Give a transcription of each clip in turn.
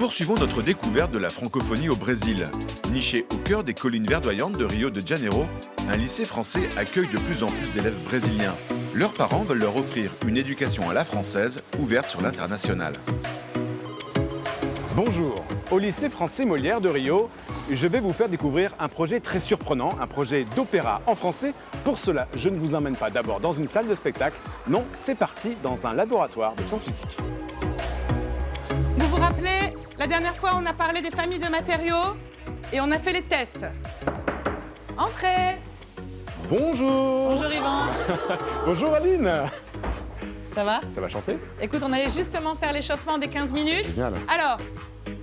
Poursuivons notre découverte de la francophonie au Brésil. Niché au cœur des collines verdoyantes de Rio de Janeiro, un lycée français accueille de plus en plus d'élèves brésiliens. Leurs parents veulent leur offrir une éducation à la française, ouverte sur l'international. Bonjour, au lycée français Molière de Rio, je vais vous faire découvrir un projet très surprenant, un projet d'opéra en français. Pour cela, je ne vous emmène pas d'abord dans une salle de spectacle, non, c'est parti dans un laboratoire de sciences physiques. Vous vous rappelez, la dernière fois, on a parlé des familles de matériaux et on a fait les tests. Entrez. Bonjour. Bonjour Yvan. Bonjour Aline. Ça va? Ça va chanter? Écoute, on allait justement faire l'échauffement des 15 minutes. Génial. Alors,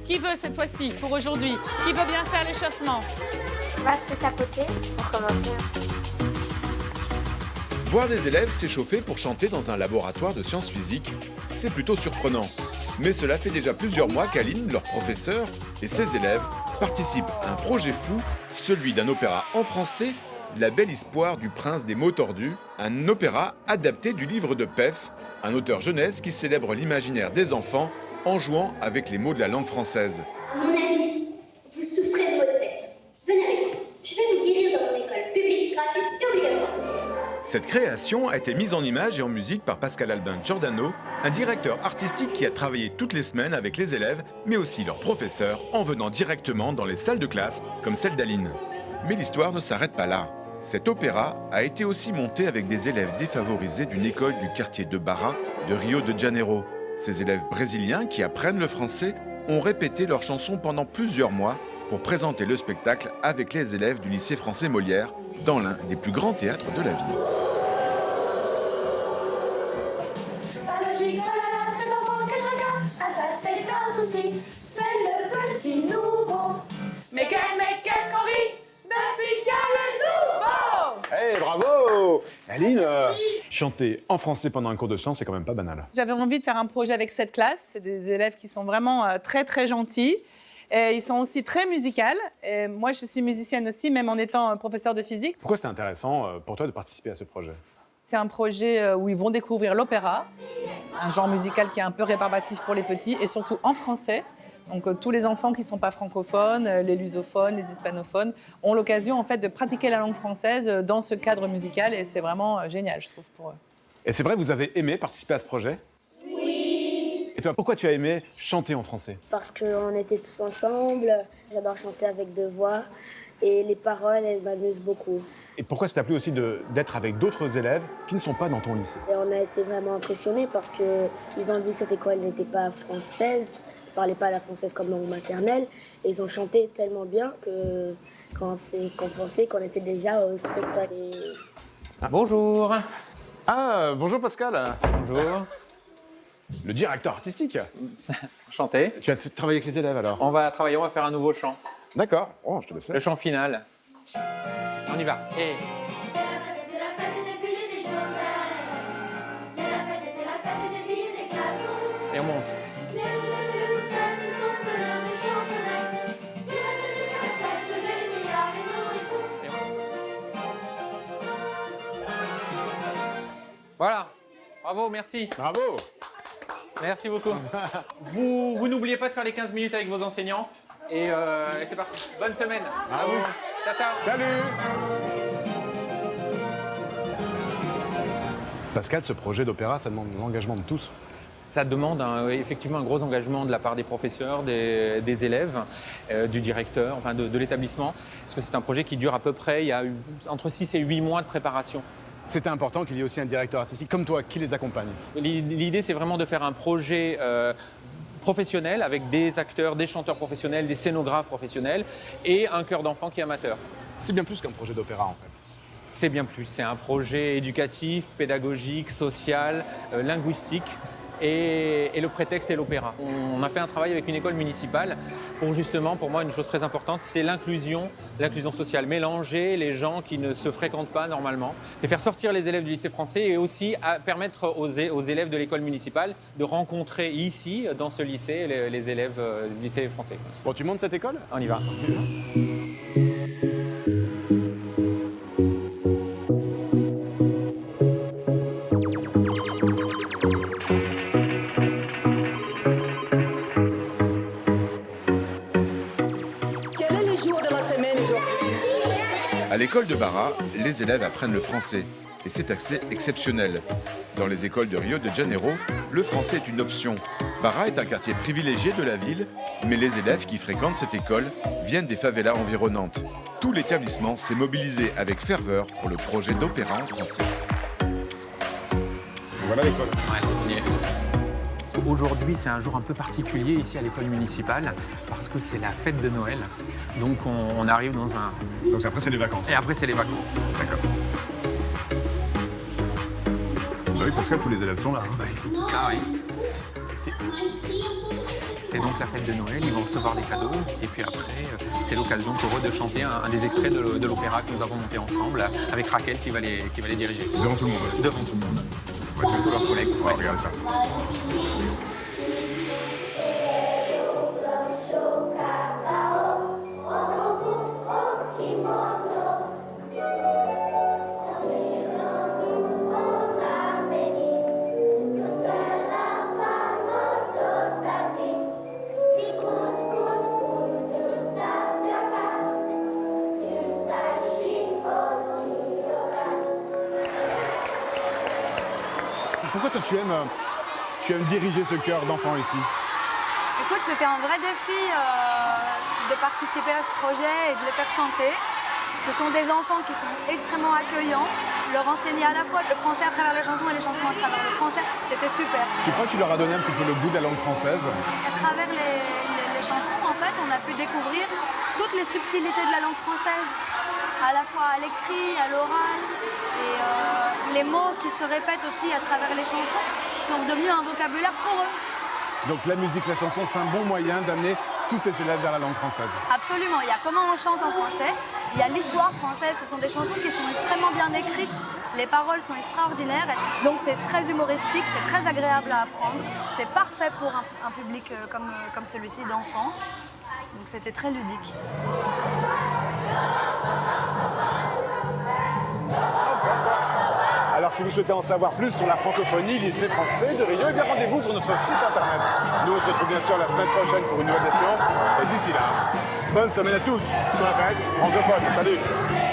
qui veut cette fois-ci, pour aujourd'hui? Qui veut bien faire l'échauffement? Je passe se tapoter pour commencer. Voir des élèves s'échauffer pour chanter dans un laboratoire de sciences physiques, c'est plutôt surprenant. Mais cela fait déjà plusieurs mois qu'Aline, leur professeur, et ses élèves participent à un projet fou, celui d'un opéra en français, La belle histoire du prince des mots tordus, un opéra adapté du livre de Pef, un auteur jeunesse qui célèbre l'imaginaire des enfants en jouant avec les mots de la langue française. À mon avis, vous souffrez de maux de tête. Venez avec moi. Je vais vous guérir dans mon école publique, gratuite et obligatoire. Cette création a été mise en image et en musique par Pascal Albin Giordano, un directeur artistique qui a travaillé toutes les semaines avec les élèves, mais aussi leurs professeurs, en venant directement dans les salles de classe, comme celle d'Aline. Mais l'histoire ne s'arrête pas là. Cet opéra a été aussi monté avec des élèves défavorisés d'une école du quartier de Barra de Rio de Janeiro. Ces élèves brésiliens qui apprennent le français ont répété leurs chansons pendant plusieurs mois pour présenter le spectacle avec les élèves du lycée français Molière dans l'un des plus grands théâtres de la ville. Cet enfant qu'elle regarde, ah ça c'est un souci, c'est le petit nouveau. Mais qu'est-ce qu'on rit depuis qu'il y a le nouveau? Hey, bravo Aline, chanter en français pendant un cours de chant, c'est quand même pas banal. J'avais envie de faire un projet avec cette classe. C'est des élèves qui sont vraiment très, très gentils. Et ils sont aussi très musicales. Et moi, je suis musicienne aussi, même en étant professeure de physique. Pourquoi c'était intéressant pour toi de participer à ce projet? C'est un projet où ils vont découvrir l'opéra, un genre musical qui est un peu rébarbatif pour les petits, et surtout en français. Donc tous les enfants qui ne sont pas francophones, les lusophones, les hispanophones, ont l'occasion en fait de pratiquer la langue française dans ce cadre musical, et c'est vraiment génial, je trouve, pour eux. Et c'est vrai, vous avez aimé participer à ce projet? Oui. Et toi, pourquoi tu as aimé chanter en français? Parce qu'on était tous ensemble, j'adore chanter avec deux voix et les paroles, elles m'amusent beaucoup. Et pourquoi ça t'a plu aussi d'être avec d'autres élèves qui ne sont pas dans ton lycée? Et on a été vraiment impressionnés parce qu'ils ont dit que cette école n'était pas française, ne parlait pas la française comme langue maternelle. Et ils ont chanté tellement bien qu'on pensait qu'on était déjà au spectacle. Bonjour. Ah, bonjour Pascal. Bonjour. Le directeur artistique. Enchanté. Tu as travaillé avec les élèves alors? On va faire un nouveau chant. D'accord. Oh, je te laisse Le faire. chant final. On y va. Et... C'est la fête des piles et des joseph. C'est la fête des billes et des glaçons. Et on monte. Les recettes sont pleines de chansonnettes. Les fêtes, les milliards, les nourrissons. Et on... Voilà. Bravo, merci. Bravo. Merci beaucoup. Vous n'oubliez pas de faire les 15 minutes avec vos enseignants. Et c'est parti. Bonne semaine. À vous. Ciao, ciao. Salut. Pascal, ce projet d'opéra, ça demande l'engagement de tous. Ça demande effectivement un gros engagement de la part des professeurs, des élèves, du directeur, enfin de l'établissement. Parce que c'est un projet qui dure à peu près, il y a entre 6 et 8 mois de préparation. C'était important qu'il y ait aussi un directeur artistique comme toi qui les accompagne. L'idée, c'est vraiment de faire un projet professionnel avec des acteurs, des chanteurs professionnels, des scénographes professionnels et un chœur d'enfants qui est amateur. C'est bien plus qu'un projet d'opéra en fait. C'est bien plus, c'est un projet éducatif, pédagogique, social, linguistique. Et le prétexte est l'opéra. On a fait un travail avec une école municipale pour justement, pour moi, une chose très importante, c'est l'inclusion sociale. Mélanger les gens qui ne se fréquentent pas normalement. C'est faire sortir les élèves du lycée français et aussi permettre aux élèves de l'école municipale de rencontrer ici, dans ce lycée, les élèves du lycée français. Bon, tu montes cette école? On y va. l'école de Barra, les élèves apprennent le français et c'est assez exceptionnel. Dans les écoles de Rio de Janeiro, le français est une option. Barra est un quartier privilégié de la ville, mais les élèves qui fréquentent cette école viennent des favelas environnantes. Tout l'établissement s'est mobilisé avec ferveur pour le projet d'opéra en français. Voilà l'école. Aujourd'hui, c'est un jour un peu particulier ici à l'école municipale parce que c'est la fête de Noël. Donc on arrive dans un... Donc après c'est les vacances. Et après, c'est les vacances. D'accord. Oui, parce que tous les élèves sont là. C'est tout ça, oui. C'est donc la fête de Noël, ils vont recevoir des cadeaux et puis après, c'est l'occasion pour eux de chanter un des extraits de l'opéra que nous avons monté ensemble avec Raquel qui va les diriger. Devant tout le monde. Devant tout le monde. Devant tous leurs collègues. Ouais, regarde ça. Pourquoi toi tu aimes diriger ce chœur d'enfants ici? Écoute, c'était un vrai défi de participer à ce projet et de les faire chanter. Ce sont des enfants qui sont extrêmement accueillants. Leur enseigner à la fois le français à travers les chansons et les chansons à travers le français, c'était super. Tu crois que tu leur as donné un petit peu le goût de la langue française? À travers les chansons, en fait, on a pu découvrir toutes les subtilités de la langue française, à la fois à l'écrit, à l'oral, et les mots qui se répètent aussi à travers les chansons sont devenus un vocabulaire pour eux. Donc la musique, la chanson, c'est un bon moyen d'amener tous ces élèves vers la langue française. Absolument, il y a comment on chante en français, il y a l'histoire française, ce sont des chansons qui sont extrêmement bien écrites, les paroles sont extraordinaires, donc c'est très humoristique, c'est très agréable à apprendre, c'est parfait pour un public comme celui-ci d'enfants, donc c'était très ludique. Alors si vous souhaitez en savoir plus sur la francophonie, lycée français de Rio, eh bien rendez-vous sur notre site internet. Nous on se retrouve bien sûr la semaine prochaine pour une nouvelle émission. Et d'ici là, bonne semaine à tous sur la fête francophone. Salut!